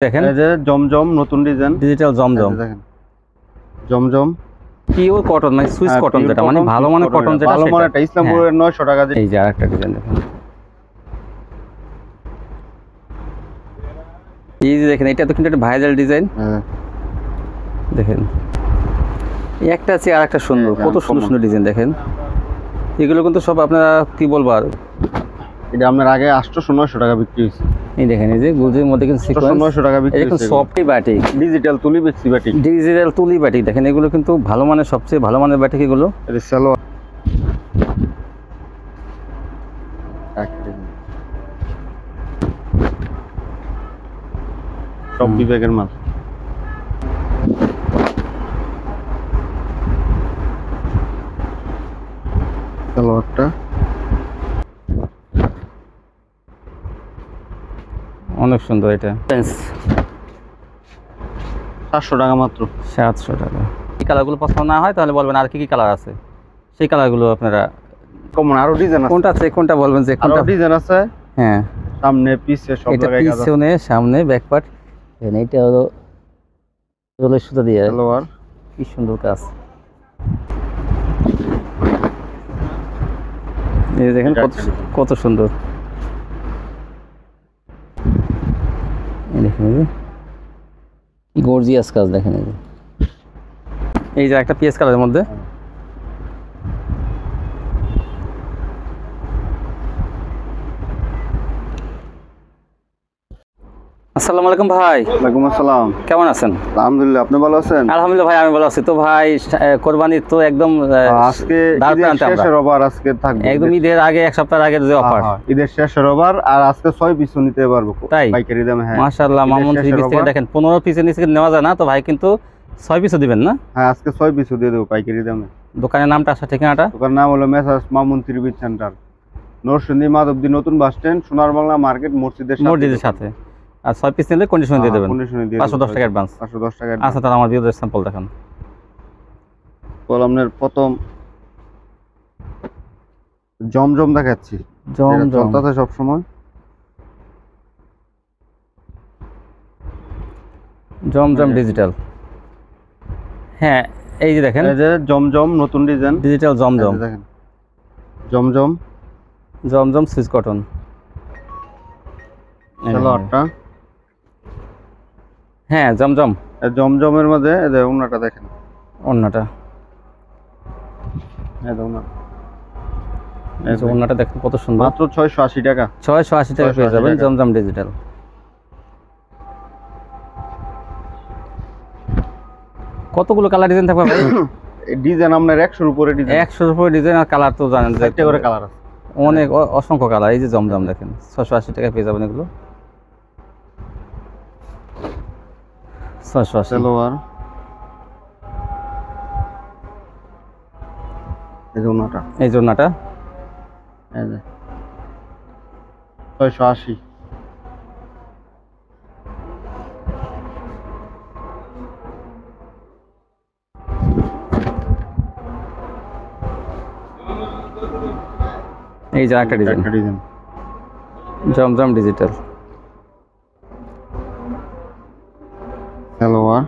দেখেন এই যে জমজম নতুন ডিজাইন ডিজিটাল জমজম দেখেন জমজম পিওর কটন মানে সুইস কটন যেটা মানে ভালো মানের কটন যেটা ভালো মানের এটা ইসলামপুরের 900 টাকা এই যে আরেকটা ডিজাইন দেখেন এই যে দেখেন এটা তো কিন্তু একটা ভাইরাল ডিজাইন দেখেন এই একটা আছে আর একটা সুন্দর কত সুন্দর সুন্দর ডিজাইন দেখেন এগুলো কিন্তু সব আপনারা কি বলবো আর এটা আপনার আগে 800 900 টাকা বিক্রি হইছে এই দেখেন এই যে গুজের মধ্যে কিন্তু সিকোয়েন্স 900 টাকা বিক্রি হইছে এখন সফটি বাটিক ডিজিটাল তুলি বেশি বাটিক ডিজিটাল তুলি বাটিক দেখেন এগুলো কিন্তু ভালো মানের সবচেয়ে ভালো মানের বাটিক এগুলো এটা সালোয়ার সব বিবেকের মাল সালোয়ারটা অনেক সুন্দর এটা 700 টাকা মাত্র 700 টাকা এই কালারগুলো পছন্দ না হয় তাহলে বলবেন আর কি কি কালার আছে সেই কালারগুলো আপনারা কমন আরো ডিজাইন আছে কোনটা আছে কোনটা বলবেন যে কোনটা ডিজাইন আছে হ্যাঁ সামনে পিছে সব এটা জায়গায় কাজ আছে পিছনে সামনে ব্যাক পার্ট এখানে এটা হলো রোলের সুতা দিয়ে সালোয়ার কি সুন্দর কাজ এই দেখেন কত সুন্দর এই দেখেন কি গর্জিয়াস কাজ দেখেন এই যে একটা পিএস কালারের মধ্যে আসসালামু আলাইকুম ভাই। ওয়ালাইকুম আসসালাম। কেমন আছেন? আলহামদুলিল্লাহ, আপনি ভালো আছেন? আলহামদুলিল্লাহ ভাই, আমি ভালো আছি। তো ভাই কোরবানির তো একদম আজকে ঈদের শেষের অফার আজকে থাকবে, একদম ঈদের আগে এক সপ্তাহ আগে যে অফার, ঈদের শেষের অফার। আর আজকে 6 পিস নিতে পারবো পাইকারি দামে। হ্যাঁ মাশাআল্লাহ, মামুন 3 পিস থেকে দেখেন 15 পিসের নিচে নেওয়া যায় না, তো ভাই কিন্তু 6 পিসও দিবেন না? হ্যাঁ আজকে 6 পিসও দিয়ে দেবো পাইকারি দামে। দোকানের নামটা আসা ঠিকানাটা? দোকানের নাম হলো messrs Mamun 3 piece centre, Narsingdi Madhabdi নতুন বাস স্ট্যান্ড, সোনার বাংলা মার্কেট, মসজিদের সাথে। আর 6 পিস নিলে কন্ডিশন দিয়ে দেবেন, 510 টাকা অ্যাডভান্স। 510 টাকা। আচ্ছা, তাহলে আমার ভিউয়ারদের স্যাম্পল দেখান। কলমের প্রথম জমজম দেখাচ্ছি, জমজম চলতেছে সব সময়। জমজম ডিজিটাল, হ্যাঁ এই যে দেখেন, এই যে জমজম নতুন ডিজাইন ডিজিটাল জমজম দেখেন, জমজম জমজম সুইস কটন। সালোয়ারটা হ্যাঁ জমজম, জমজমের মধ্যে এই যে ওন্নাটা দেখেন, ওন্নাটা এই যে ওন্না, এই যে ওন্নাটা দেখেন কত সুন্দর, মাত্র 680 টাকা। 680 টাকা পেয়ে যাবেন জমজম ডিজিটাল। কতগুলো কালার ডিজাইন থাকবে ভাই? ডিজাইন আপনার 100 এর উপরে ডিজাইন, 100 এর উপরে ডিজাইন। আর কালার তো জানেন যে একটা করে কালার আছে, অনেক অসংখ্য কালার। এই যে জমজম দেখেন 680 টাকা পেয়ে যাবেন এগুলো। 680 সালোয়ার, এই যে ওন্নাটা, এই জন্যটা এই যে 680। এই যে একটা ডিজাইন, জমজম ডিজিটাল। সালোয়ার,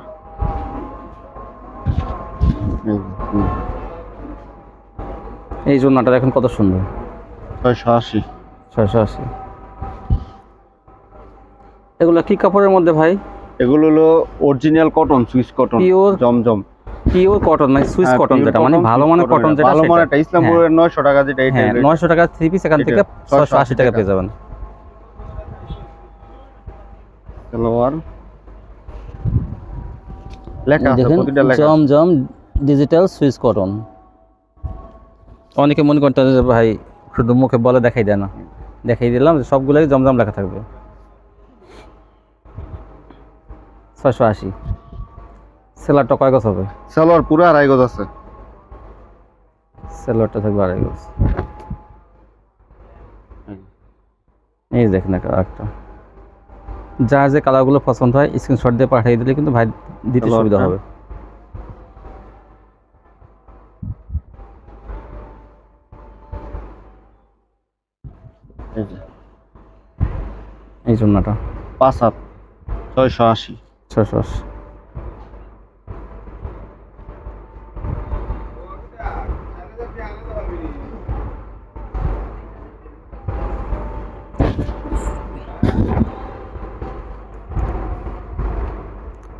এই জন্যটা দেখেন কত সুন্দর, 680। 680। এগুলো কি কাপড়ের মধ্যে ভাই? এগুলো হলো original cotton, Swiss cotton, pure জমজম পিওর কটন মানে সুইস কটন যেটা মানে ভালো মানের কটন যেটা, ভালো মানের। এটা ইসলামপুরের 900 টাকা যেটা, এটা 900 টাকা 3 পিস, এখান থেকে 680 টাকা পেয়ে যাবেন। সালোয়ার লেখা আছে, প্রতিটা লেখা জমজম ডিজিটাল সুইস কটন। অনেকে মনে করতে যে ভাই শুধু মুখে বলে দেখাই দেয় না, দেখাই দিলাম যে সবগুলোই জমজম লেখা থাকবে। 680। সেলারটা কয় গজ হবে? সালোয়ার পুরো 2.5 গজ আছে, সেলারটা থাকবে 2.5 গজ। এই দেখেন একটা, যার যে কালারগুলো পছন্দ হয় স্ক্রিনশট দিয়ে পাঠিয়ে দিলে কিন্তু ভাই দিতে সুবিধা হবে। এই জন্যটা 5 হাত 680। 680।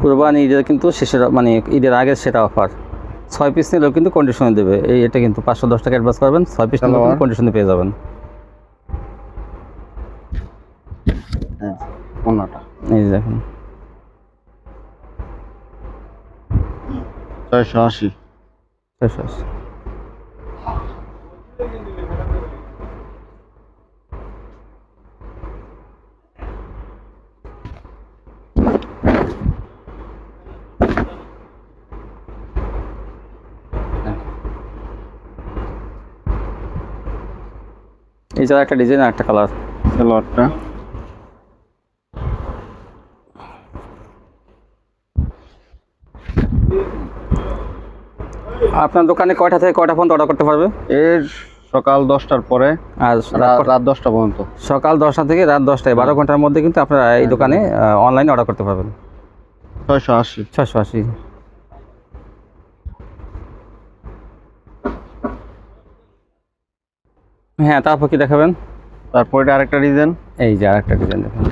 কুরবানি ঈদের কিন্তু শেষের মানে ঈদের আগের সেটা অফার। 6 পিস নিলেও কিন্তু কন্ডিশনে দেবে। এটা কিন্তু 510 টাকা অ্যাডভান্স করবেন, 6 পিস নিলেও কিন্তু কন্ডিশনে পেয়ে যাবেন। হ্যাঁ, ওনাটা এই যে দেখেন 680। 680। এই যে একটা ডিজাইন আর একটা কালার। সালোয়ারটা আপনার দোকানে কয়টা থেকে কয়টা পর্যন্ত অর্ডার করতে পারবে? এর সকাল 10টার পরে আর রাত 10টা পর্যন্ত। সকাল 10টা থেকে রাত 10টায় 12 ঘন্টার মধ্যে কিন্তু আপনারা এই দোকানে অনলাইনে অর্ডার করতে পারবেন। 680। 680। হ্যাঁ, তারপর কি দেখাবেন? তারপর এটা আরেকটা ডিজাইন। এই যে আরেকটা ডিজাইন দেখেন।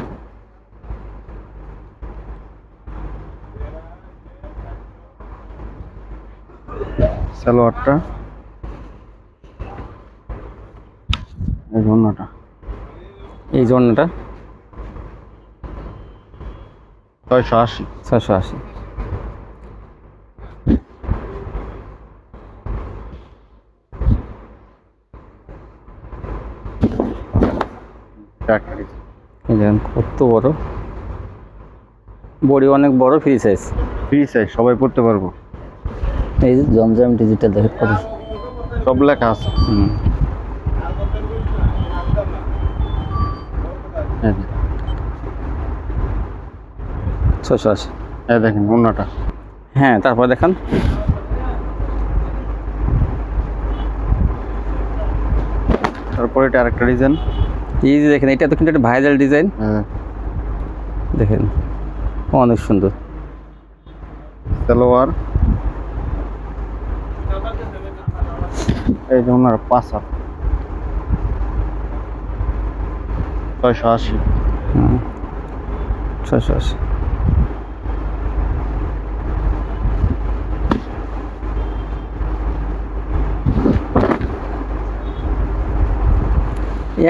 সালোয়ারটা এই ওনাটা এই জন্যটা 680। 680। একটা ডিজাইন। এই দেখেন কত বড় বডি, অনেক বড়, ফ্রি সাইজ। ফ্রি সাইজ, সবাই পড়তে পারবো। এই যে জমজম ডিজিটাল দেখেন কত সব লেখা আছে। এই যে 680। এই দেখেন ওনাটা। হ্যাঁ, তারপর দেখান। তারপর এটা আরেকটা ডিজাইন। এই যে দেখেন, এটা তো কিন্তু একটা ভাইরাল ডিজাইন। হ্যাঁ, দেখেন অনেক সুন্দর। সালোয়ার এই যে ওনার পাঁচা 680। 680।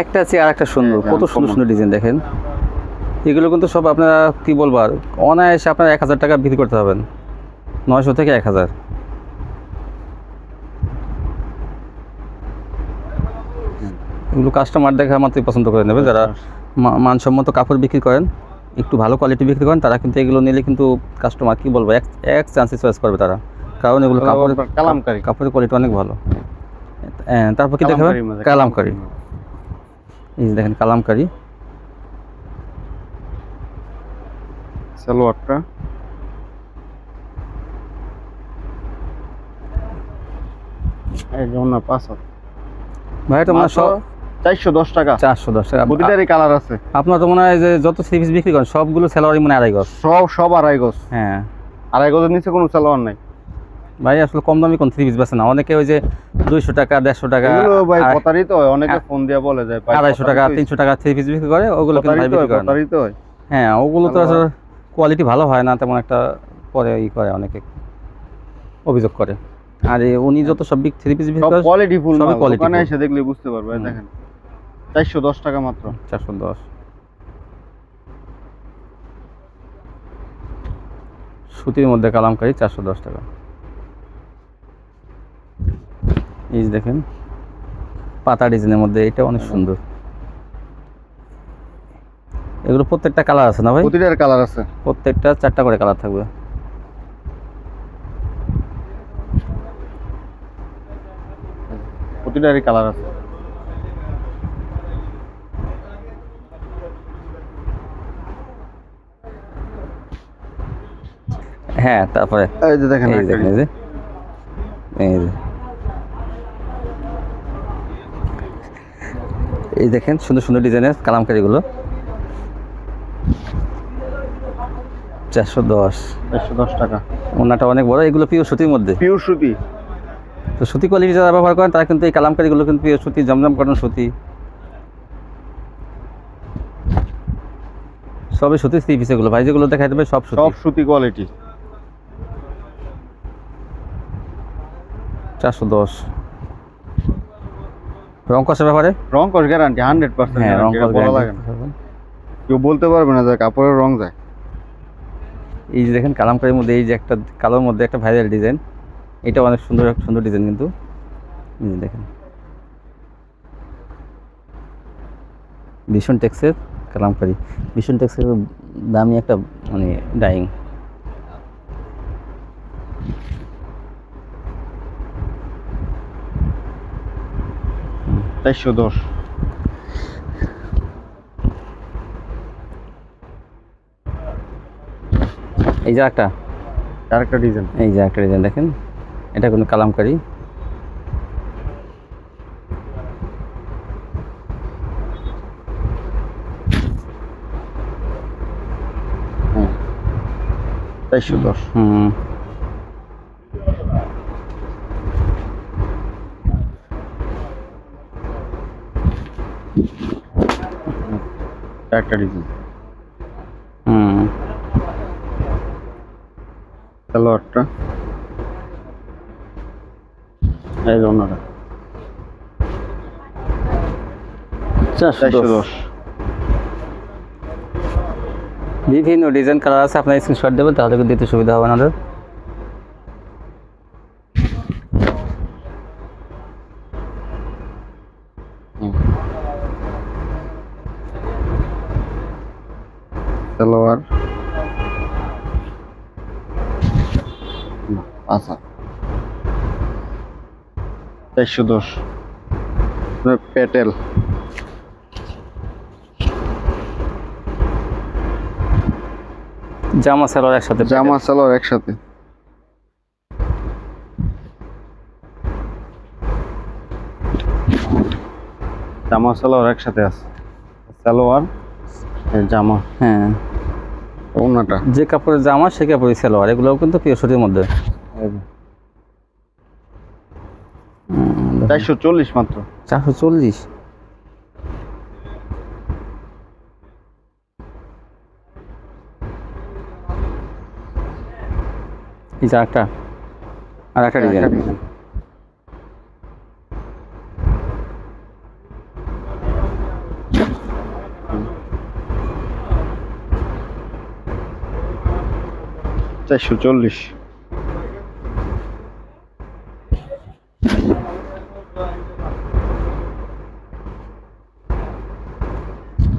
একটা আছে আর একটা সুন্দর, কত সুন্দর সুন্দর ডিজাইন দেখেন। এগুলো কিন্তু সব আপনারা কি বলবো আর অনায়াসে আপনারা 1000 টাকা বিক্রি করতে পারবেন, 900 থেকে 1000। এগুলো কাস্টমার দেখা মাত্রই পছন্দ করে নেবে। যারা মানসম্মত কাপড় বিক্রি করেন, একটু ভালো কোয়ালিটি বিক্রি করেন, তারা কিন্তু এগুলো নিলে কিন্তু কাস্টমার কি বলবো এক চান্সে চয়েস করবে তারা, কারণ এগুলো কাপড়ের কোয়ালিটি অনেক ভালো। তারপর কি দেখাবেন? কালামকারী। এই যে দেখেন কালামকারী। সালোয়ারটা এই যে ওনার পাঁচা ভাই, তো মানে সব 410 টাকা। 410 টাকা। প্রতিটারই কালার আছে। আপনার তো মনে হয় যে যত থ্রি পিস বিক্রি করেন সবগুলো সেলোয়ারই মনে হয় 2.5 গজ। সব 2.5 গজ। হ্যাঁ, 2.5 গজের নিচে কোনো সালোয়ার নাই ভাই। আসলে কম দামি কোন থ্রি পিস বেছে না, অনেকে ওই যে 200 টাকা 150 টাকা এগুলো ভাই প্রতারিত হয়। অনেকে ফোন দিয়ে বলে যায় ভাই 250 টাকা 300 টাকা থ্রি পিস বিক্রি করে, ওগুলো কিন্তু ভাই বিক্রি করে না। প্রতারিত হয়। হ্যাঁ, ওগুলো তো আসলে কোয়ালিটি ভালো হয় না তেমন একটা, পরে করে অনেকে অভিযোগ করে। আর উনি যত সব থ্রি পিস বিক্রি সব করে কোয়ালিটি ফুল সবই মাল। quality দোকানে full। এসে দেখলে বুঝতে পারবে। দেখেন 410 টাকা মাত্র। 410। সুতির মধ্যে কালামকারী 410 টাকা। এই যে দেখেন পাতা ডিজাইনের মধ্যে, এটা অনেক সুন্দর। এগুলো প্রত্যেকটা কালার আছে না ভাই? প্রতিটার কালার আছে। প্রত্যেকটা 4টা করে কালার থাকবে। প্রতিটারই কালার আছে। হ্যাঁ, তারপরে এই যে দেখেন এই দেখেন, এই দেখেন সুন্দর সুন্দর ডিজাইনের কালামকারীগুলো। 410। 410 টাকা। ওনাটা অনেক বড়, এগুলো পিওর সুতির মধ্যে। পিওর সুতি। তো সুতি কোয়ালিটি যারা ব্যবহার করেন তারা কিন্তু এই কালামকারীগুলো কিন্তু পিওর সুতি, জমজম কটন সুতি, সবই সুতি থ্রি পিস। এগুলো ভাই যেগুলো দেখাই দেবে সব সুতি। সব সুতি কোয়ালিটি। 410। রং কষার ব্যাপারে রং কস গ্যারান্টি 100%। হ্যাঁ, রং কস বলা লাগে না, কেউ বলতে পারবে না যে কাপড়ের রং যায়। এই যে দেখেন কালামকারীর মধ্যে এই যে একটা কালোর মধ্যে একটা ভাইরাল ডিজাইন, এটা অনেক সুন্দর, সুন্দর ডিজাইন কিন্তু। এই যে দেখেন ভীষণ টেক্সের কালামকারী, ভীষণ টেক্সের দামি একটা মানে ডাইং। হুম, 410। এই যে একটা আরেকটা ডিজাইন। এই যে একটা ডিজাইন দেখেন, এটা কোনো কালামকারী। হ্যাঁ, 410। হুম, একটা ডিজাইন। হুম, সালোয়ারটা এই জন্যটা 410। বিভিন্ন ডিজাইন কালার আছে, আপনার স্ক্রিনশট দেবেন তাহলে কিন্তু দিতে সুবিধা হবে আমাদের। সালোয়ার আচ্ছা 410। পেটেল জামা সালোয়ার একসাথে, জামা সালোয়ার একসাথে। জামা সালোয়ার একসাথে আছে, সালোয়ার জামা। হ্যাঁ, ওনাটা যে কাপড়ের জামা সে কাপড়ের সালোয়ার, এগুলোও কিন্তু পিওর সুতির মধ্যে। 440 মাত্র। 440। এই যে একটা আর একটা ডিজাইন। চারশো 440।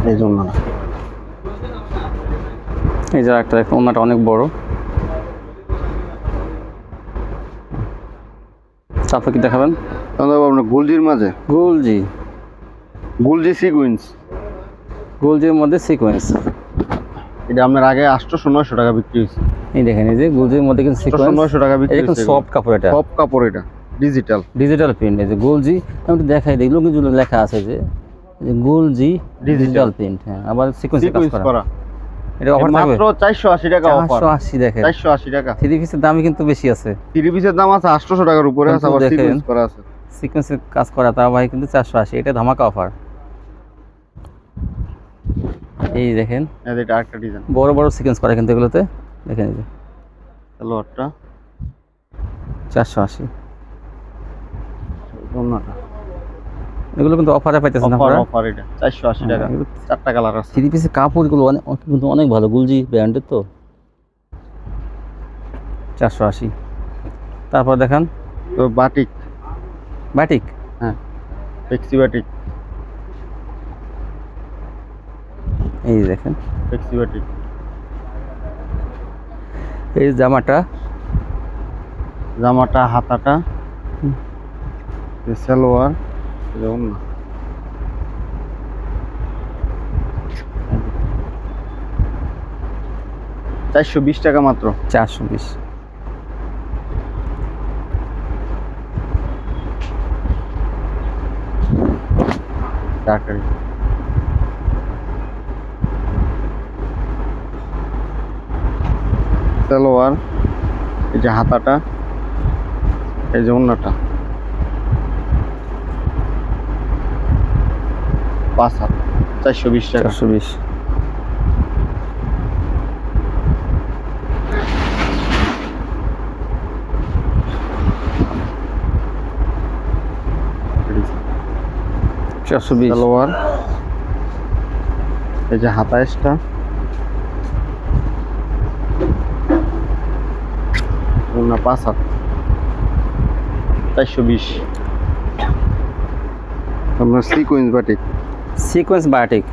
এই জন্য এই যে একটা দেখুন, ওনাটা অনেক বড়। তারপর কি দেখাবেন? আপনার গুলজির মাঝে গুলজি সিকুয়েন্স, গুলজির মধ্যে সিকোয়েন্স। এটা আপনার আগে 800-900 টাকা বিক্রি হয়েছে। এই দেখেন, এই যে গুলজির মধ্যে কিন্তু সিকোয়েন্স, 900 টাকা বিক্রি এটা হয়েছে। সফট কাপড়, এটা সফট কাপড়, এটা ডিজিটাল প্রিন্ট। এই যে গুলজি, আমি একটু দেখাই দিই, এগুলো কিন্তু লেখা আছে যে গুলজি ডিজিটাল প্রিন্ট। হ্যাঁ, আবার সিকোয়েন্স কাজ করা। এটা অফার থাকবে মাত্র 480 টাকা অফার। 480 দেখেন, 480 টাকা। থ্রি পিসের দামই কিন্তু বেশি আছে। থ্রি পিসের দাম আছে 800 টাকার উপরে আছে, আবার সিকোয়েন্স করা আছে। সিকোয়েন্সের কাজ করা, তাও ভাই কিন্তু 480, এটা ধামাকা অফার। এই দেখেন, এটা আরেকটা ডিজাইন, বড় বড় সিকোয়েন্স করা কিন্তু এগুলোতে। দেখেন এই যে সালোয়ারটা 480। ওনাটা এগুলো কিন্তু অফারে পাইতেছেন আপনারা। অফার এটা 480 টাকা। চারটা কালার আছে। থ্রি পিসের কাপড়গুলো কিন্তু অনেক ভালো, গুলজি ব্র্যান্ডের তো। 480। তারপর দেখান তো বাটিক, হ্যাঁ ফ্লেক্সি বাটিক। এই যে দেখেন, ফ্লেক্সি বাটিক। এই জামাটা হাতাটা, সালোয়ার, যেমন 420 টাকা মাত্র। 420। টাকায় সালোয়ার, এই যে হাতাটা, এই যে ওন্নাটা, 5 হাত, 420 টাকা। 420। সালোয়ার, এই যে হাতা এক্সট্রা, ওন্না 5 হাত, 420। আপনার sequence batik, sequence batik.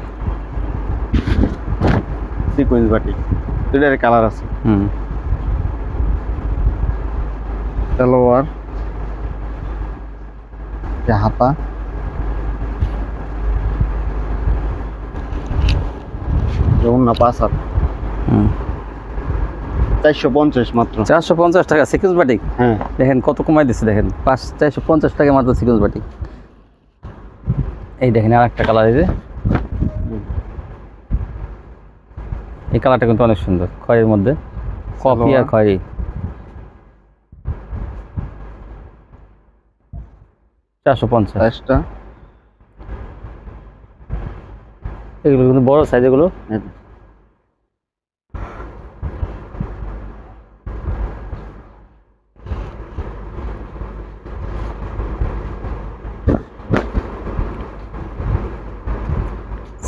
Sequence batik দুটার কালার আছে। সালোয়ার, যে হাতা, ওন্না 5 হাত, 450 মাত্র। 450 টাকা সিকোয়েন্স বাটিক। হ্যাঁ, দেখেন কত কমাই দিচ্ছে, দেখেন 450 টাকা মাত্র সিকোয়েন্স বাটিক। এই দেখেন আর একটা কালার, এই যে এই কালারটা কিন্তু অনেক সুন্দর, খয়ের মধ্যে কফি আর খয়েরি। 450 টা। এগুলো কিন্তু বড় সাইজ এগুলো।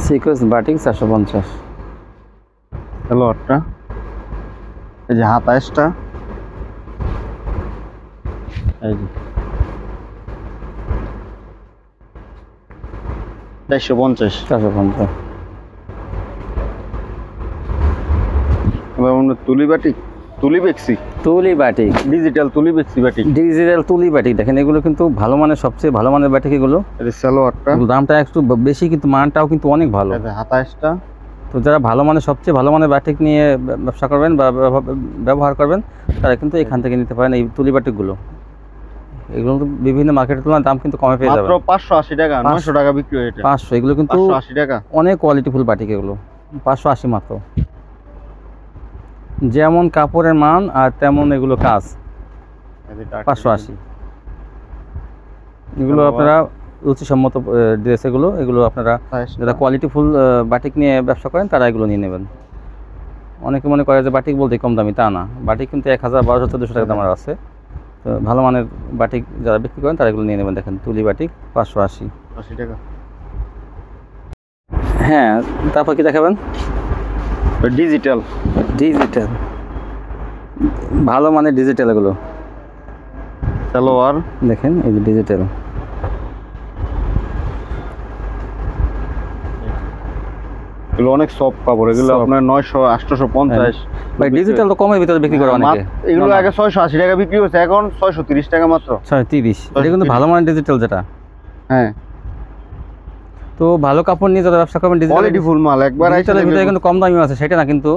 Sequence batik 450। সালোয়ারটা, এই যে হাতা এক্সট্রা, এই যে 450। 450। এবার অন্য তুলি বাটিক, তুলি বেক্সি, তুলি বাটিক, ডিজিটাল তুলি বেক্সি বাটিক, ডিজিটাল তুলি বাটিক। দেখেন এগুলো কিন্তু ভালো মানের, সবচেয়ে ভালো মানের বাটিক এগুলো। এই সালোয়ারটা, এগুলোর দামটা একটু বেশি কিন্তু মানটাও কিন্তু অনেক ভালো। এই যে হাতা এক্সট্রা। তো যারা ভালো মানের, সবচেয়ে ভালো মানের বাটিক নিয়ে ব্যবসা করবেন বা ব্যবহার করবেন, তারা কিন্তু এখান থেকে নিতে পারেন এই তুলি বাটিকগুলো। এগুলো তো বিভিন্ন মার্কেটের তুলনায় দাম কিন্তু কমে পেয়ে যাবেন। মাত্র 580 টাকা, 900 টাকা বিক্রি হয় এটা। 500। এগুলো কিন্তু 580 টাকা। অনেক কোয়ালিটিফুল বাটিক এগুলো। 580 মাত্র। যেমন কাপড়ের মান আর তেমন এগুলো কাজ। 580। এগুলো আপনারা রুচিসম্মত ড্রেস, এগুলো আপনারা যারা কোয়ালিটিফুল বাটিক নিয়ে ব্যবসা করেন তারা এগুলো নিয়ে নেবেন। অনেকে মনে করে যে বাটিক বলতে কম দামি, তা না। বাটিক কিন্তু 1000, 1200, 1400 টাকা দামের আছে। তো ভালো মানের বাটিক যারা বিক্রি করেন তারা এগুলো নিয়ে নেবেন। দেখেন তুলি বাটিক 580 টাকা। হ্যাঁ, তারপর কি দেখাবেন? ডিজিটাল, ডিজিটাল ভালো মানের ডিজিটাল এগুলো। সালোয়ার দেখেন এই যে ডিজিটাল, এগুলো অনেক সফট কাপড়। এগুলো আপনার 900, 850। ভাই ডিজিটাল তো কমের ভিতরে বিক্রি করে অনেকে। এগুলো আগে 680 টাকা বিক্রি হচ্ছে, এখন 630 টাকা মাত্র। 630। এটা কিন্তু ভালো মানের ডিজিটাল যেটা। হ্যাঁ, তো ভালো কাপড় নিয়ে যারা ব্যবসা করবেন, ডিজিটাল কোয়ালিটি ফুল মাল একবার ডিজিটালের ভিতরে কিন্তু কম দামিও আছে, সেটা না কিন্তু।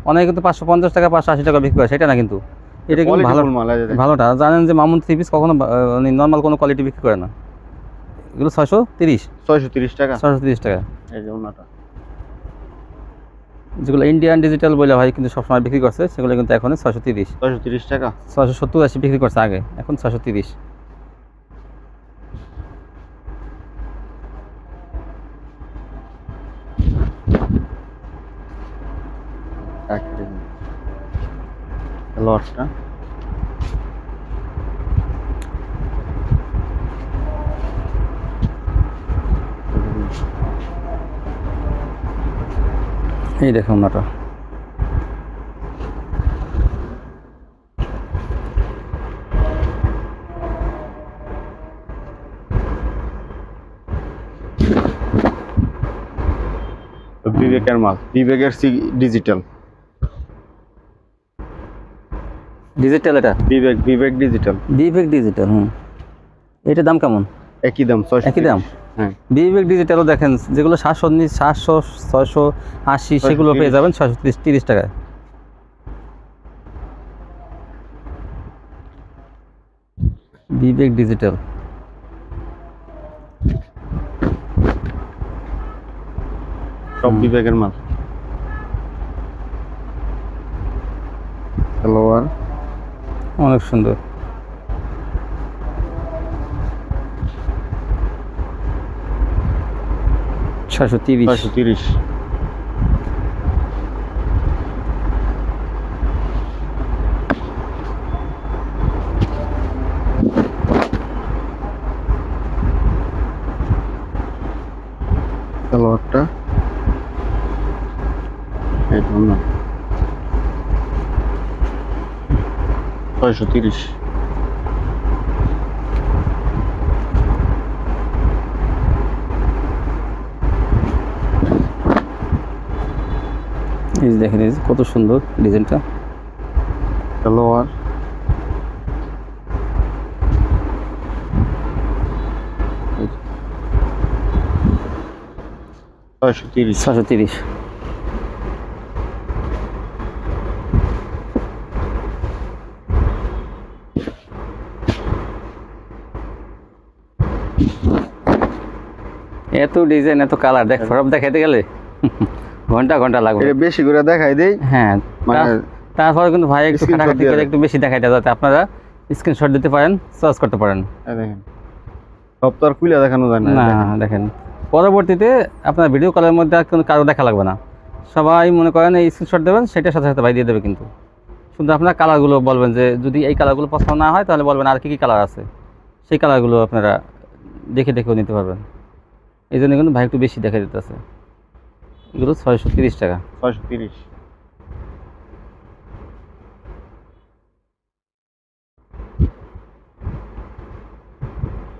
অনেকে কিন্তু 550 টাকা, 580 টাকা বিক্রি করে, সেটা না কিন্তু। এটা কিন্তু ভালো মাল। ভালোটা জানেন যে মামুন থ্রি পিস কখনো নর্মাল কোনো কোয়ালিটি বিক্রি করে না। এগুলো 630 টাকা। 630 টাকা। এই যে ওনাটা, যেগুলো ইন্ডিয়ান ডিজিটাল বলে ভাই কিন্তু সবসময় বিক্রি করছে, সেগুলো কিন্তু এখন 630 টাকা। 670-80 বিক্রি করছে আগে, এখন 630। লটটা, এই দেখুন ওনাটা। বিবেকের মাল, বিবেকের ডিজিটাল। ডিজিটাল এটা বিবেক ডিজিটাল। বিবেক ডিজিটাল। এটার দাম কেমন? একই দাম, 600। একই দাম। হ্যাঁ, বিবেক ডিজিটালও দেখেন, যেগুলো 700, 680 সেগুলো পেয়ে যাবেন 630 টাকায়। বিবেক ডিজিটাল। সব বিবেকের মাল। সালোয়ার অনেক সুন্দর। ছয়শো তিরিশ। 630। সালোয়ারটা এই ধরুন 630। এই যে দেখেন, এই যে কত সুন্দর ডিজাইনটা। সালোয়ার ছয়শো তিরিশ। 630। এত ডিজাইন, এত কালার, দেখ সব দেখাইতে গেলে ঘন্টা ঘন্টা লাগবে। এটা বেশি করে দেখাই দেই। হ্যাঁ, মানে তারপরে কিন্তু ভাই একটু screenshot খাটাখাটি দিয়ে করে দেয়। একটু বেশি দেখাইতে, যাতে আপনারা স্ক্রিনশট দিতে পারেন, সার্চ করতে পারেন। এই দেখেন সব তো আর খুলে দেখানো যায় না। না দেখেন, পরবর্তীতে আপনার ভিডিও কলের মধ্যে আর কোনো কারো দেখা লাগবে না। সবাই মনে করেন এই স্ক্রিনশট দেবেন, সেটার সাথে সাথে ভাই দিয়ে দেবে। কিন্তু শুধু আপনার কালারগুলো বলবেন, যে যদি এই কালারগুলো পছন্দ না হয় তাহলে বলবেন আর কী কী কালার আছে, সেই কালারগুলো আপনারা দেখে দেখেও নিতে পারবেন। এই জন্য কিন্তু ভাই একটু বেশি দেখা দিতেছে। এগুলো 630 টাকা। 630।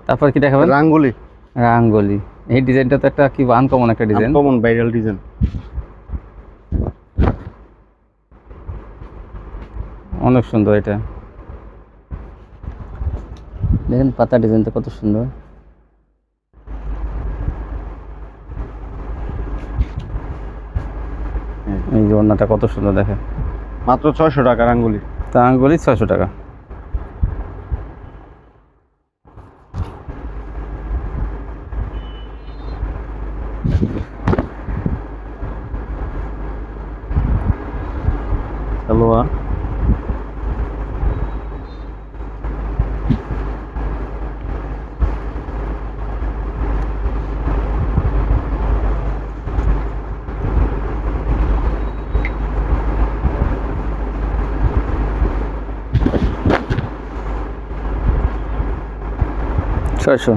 তারপর কি দেখাবেন? রাঙ্গুলি রাঙ্গলি। এই ডিজাইনটা তো একটা কি আনকমন একটা ডিজাইন। Common viral design. অনেক সুন্দর এটা। দেখেন পাতা ডিজাইনটা কত সুন্দর। এই যে ওড়নাটা কত সুন্দর, দেখেন। মাত্র 600 টাকা রাঙ্গুলি। তা আঙ্গুলি 600 টাকা। সালোয়ার ছয়শো।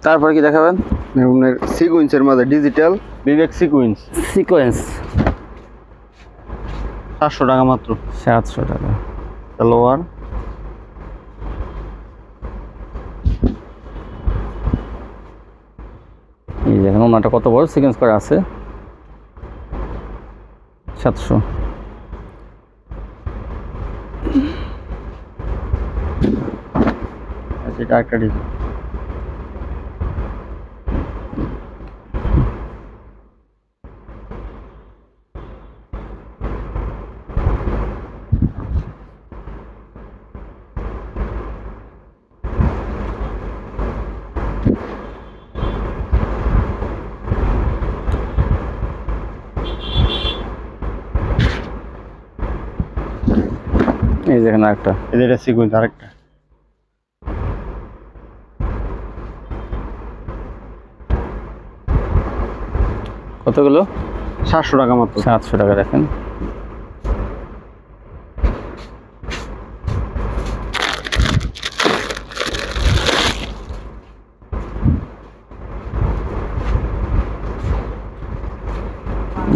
তারপর কি দেখাবেন? আপনার সিকোয়েন্সের মধ্যে ডিজিটাল বিবেক সিকোয়েন্স সিকোয়েন্স 700 টাকা মাত্র। 700 টাকা। সালোয়ার এই দেখেন ওনাটা কত বড় সিকোয়েন্স করা আছে। 700। এটা একটা ডিজাইন। এই দেখেন আরেকটা। এটা সিকোয়েন্স আরেকটা। কতগুলো? 700 টাকা মাত্র। 700 টাকা। দেখেন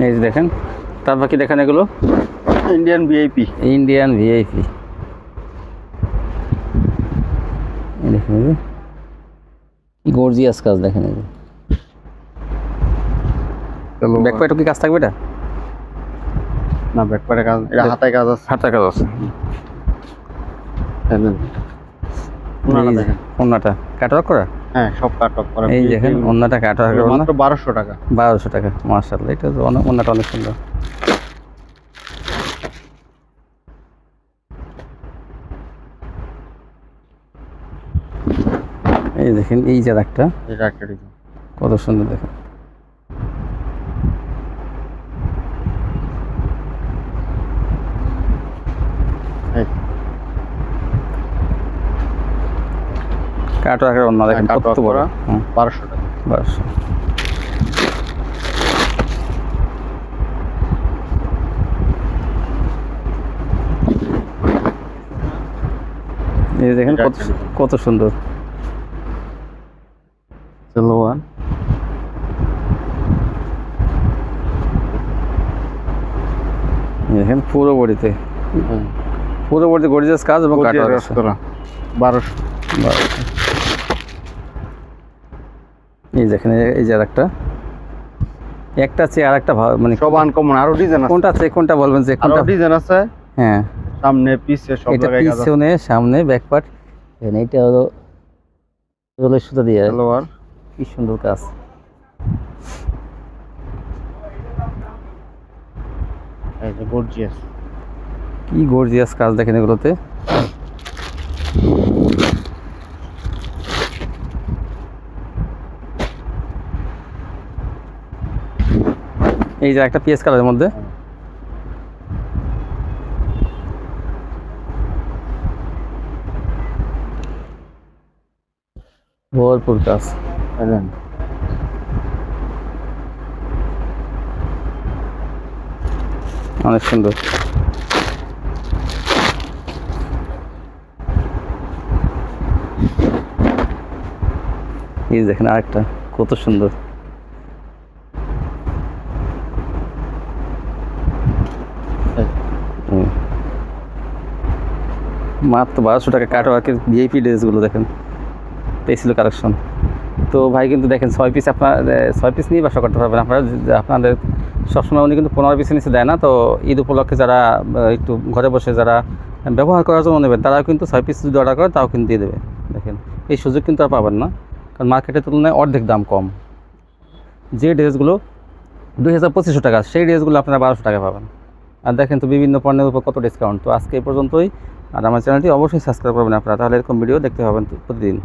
এই যে দেখেন। তারপর কি দেখেন? এগুলো ইন্ডিয়ান ভিআইপি। Indian VIP. দেখেন গর্জিয়াস কাজ, দেখেন এই যে ব্যাক পাইটও কি কাজ থাকবে এটা? না, ব্যাক পারে কাজ, এটা হাতায় কাজ আছে। হাতের কাজ আছে। ওনাটা দেখেন। ওন্নাটা কাটওয়ার্ক করা। হ্যাঁ, সব কাট অফ করা। এই দেখেন ওন্নাটা কাটওয়ার্ক করা, মাত্র 1200 টাকা। 1200 টাকা। মাশাআল্লাহ, এটা ওন্নাটা অনেক সুন্দর। এই দেখেন এই যে একটা এটা একটা ডিজাইন। কত সুন্দর দেখেন। এই কাটো আকার অন্য দেখেন কাটওয়ার্ক কত বড়। করা। হুম, 1200 টাকা। বাস। এই যে দেখেন এটা কত একটা ডিজাইন। কত সুন্দর সালোয়ার এই দেখেন পুরো বডিতে গর্জিয়াস কাজ এবং কাটো গর্জিয়াস করা 1200। এই দেখেন এই যে একটা চেয়ে আর একটা মানে সব আনকমন, আরো ডিজাইন আছে। কোনটা চেয়ে কোনটা বলবেন যে আরো কোনটা? ডিজাইন আছে, হ্যাঁ, সামনে পিছে সব এটা জায়গায় কাজ আছে। পিছনে সামনে ব্যাক পার্ট। এটা হলো সুতা দিয়ে সালোয়ার কি সুন্দর কাজ। এই যে গর্জিয়াস। কি গর্জিয়াস কাজ দেখেন এগুলোতে। এই যে একটা পিএস কালারের মধ্যে ভরপুর কাজ। দেখেন অনেক সুন্দর। এই দেখেন আরেকটা কত সুন্দর। মাত্র 1200 টাকা কাটওয়ার্কের ভিআইপি ড্রেসগুলো দেখেন, পেয়েছিল কালেকশন। তো ভাই কিন্তু দেখেন 6 পিস আপনার 6 পিস নিয়ে ব্যবসা করতে পারবেন আপনারা। আপনাদের সবসময় উনি কিন্তু 15 পিসের নিচে দেয় না। তো ঈদ উপলক্ষে যারা একটু ঘরে বসে যারা ব্যবহার করার জন্য নেবেন তারাও কিন্তু 6 পিস যদি অর্ডার করে তাও কিন্তু দিয়ে দেবে। দেখেন এই সুযোগ কিন্তু আর পাবেন না, কারণ মার্কেটের তুলনায় অর্ধেক দাম কম। যে ড্রেসগুলো 2200 টাকা সেই ড্রেসগুলো আপনারা 1200 টাকা পাবেন। আর দেখেন তো বিভিন্ন পণ্যের উপর কত ডিসকাউন্ট। তো আজকে এই পর্যন্তই। আর আমার চ্যানেলটি অবশ্যই সাবস্ক্রাইব করবেন আপনারা, তাহলে এরকম ভিডিও দেখতে পাবেন প্রতিদিন।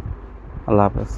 আল্লাহ হাফেজ।